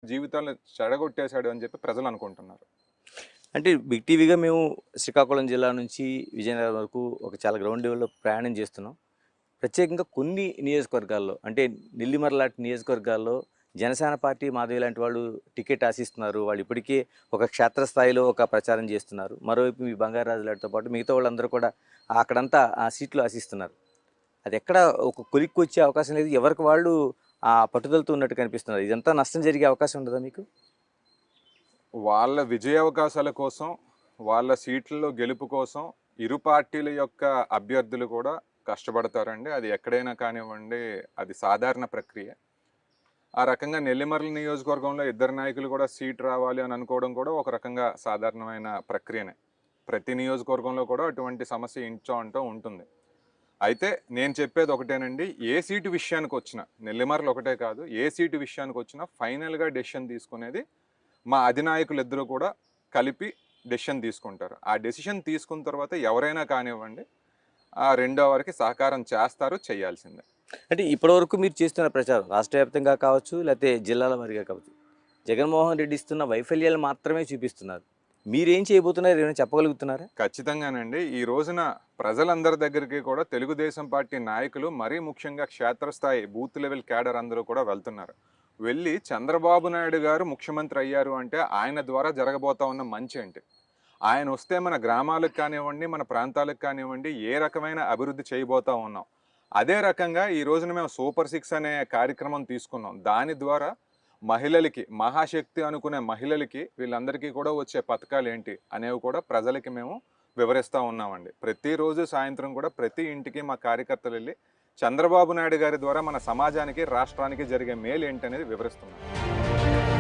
జీవితాలను చెడగొట్టేశాడు అని చెప్పి ప్రజలు అనుకుంటున్నారు. అంటే బిగ్ టీవీగా మేము శ్రీకాకుళం జిల్లా నుంచి విజయనగరం వరకు ఒక చాలా గ్రౌండ్ లెవెల్‌లో ప్రయాణం చేస్తున్నాం. ప్రత్యేకంగా కొన్ని నియోజకవర్గాల్లో అంటే నెల్లిమర్ల లాంటి నియోజకవర్గాల్లో జనసేన పార్టీ మాధవి లాంటి వాళ్ళు టికెట్ ఆశిస్తున్నారు. వాళ్ళు ఇప్పటికే ఒక క్షేత్రస్థాయిలో ఒక ప్రచారం చేస్తున్నారు. మరోవైపు మీ బంగారాజు లాంటితో పాటు మిగతా వాళ్ళందరూ కూడా అక్కడంతా ఆ సీట్లు ఆశిస్తున్నారు. అది ఎక్కడ ఒక కొలిక్కి వచ్చే అవకాశం లేదు. ఎవరికి వాళ్ళు ఆ పట్టుదలతో ఉన్నట్టు కనిపిస్తున్నారు. ఇదంతా నష్టం జరిగే అవకాశం ఉండదా మీకు? వాళ్ళ విజయావకాశాల కోసం, వాళ్ళ సీట్లలో గెలుపు కోసం ఇరు పార్టీల యొక్క అభ్యర్థులు కూడా కష్టపడతారండి. అది ఎక్కడైనా కానివ్వండి, అది సాధారణ ప్రక్రియ. ఆ రకంగా నెల్లిమర్ల నియోజకవర్గంలో ఇద్దరు నాయకులు కూడా సీట్ రావాలి అని అనుకోవడం కూడా ఒక రకంగా సాధారణమైన ప్రక్రియనే. ప్రతి నియోజకవర్గంలో కూడా అటువంటి సమస్య ఇంచో అంటూ ఉంటుంది. అయితే నేను చెప్పేది ఒకటేనండి, ఏ సీటు విషయానికి వచ్చినా, నెల్లిమర్లు ఒకటే కాదు, ఏ సీటు విషయానికి వచ్చినా ఫైనల్గా డెసిషన్ తీసుకునేది మా అధినాయకులు ఇద్దరు కూడా కలిపి డెసిషన్ తీసుకుంటారు. ఆ డెసిషన్ తీసుకున్న తర్వాత ఎవరైనా కానివ్వండి, ఆ రెండో వారికి సహకారం చేస్తారు, చేయాల్సిందే. అంటే ఇప్పటివరకు మీరు చేస్తున్న ప్రచారం రాష్ట్ర వ్యాప్తంగా కావచ్చు, లేకపోతే జిల్లాల వారీగా కావచ్చు, జగన్మోహన్ రెడ్డి ఇస్తున్న వైఫల్యాలు మాత్రమే చూపిస్తున్నారు. మీరేం చేయబోతున్నారు ఏమైనా చెప్పగలుగుతున్నారా? ఖచ్చితంగానండి. ఈ రోజున ప్రజలందరి దగ్గరికి కూడా తెలుగుదేశం పార్టీ నాయకులు, మరీ ముఖ్యంగా క్షేత్రస్థాయి బూత్ లెవెల్ క్యాడర్ అందరూ కూడా వెళ్తున్నారు. వెళ్ళి చంద్రబాబు నాయుడు గారు ముఖ్యమంత్రి అయ్యారు అంటే ఆయన ద్వారా జరగబోతా ఉన్న మంచి ఏంటి, ఆయన వస్తే మన గ్రామాలకు కానివ్వండి, మన ప్రాంతాలకు కానివ్వండి, ఏ రకమైన అభివృద్ధి చేయబోతా ఉన్నాం. అదే రకంగా ఈ రోజున మేము సూపర్ 6 అనే కార్యక్రమం తీసుకున్నాం. దాని ద్వారా మహిళలకి, మహాశక్తి అనుకునే మహిళలకి వీళ్ళందరికీ కూడా వచ్చే పథకాలు ఏంటి అనేవి కూడా ప్రజలకి మేము వివరిస్తూ ఉన్నామండి. ప్రతిరోజు సాయంత్రం కూడా ప్రతి ఇంటికి మా కార్యకర్తలు వెళ్ళి చంద్రబాబు నాయుడు గారి ద్వారా మన సమాజానికి, రాష్ట్రానికి జరిగే మేలు ఏంటనేది వివరిస్తున్నాం.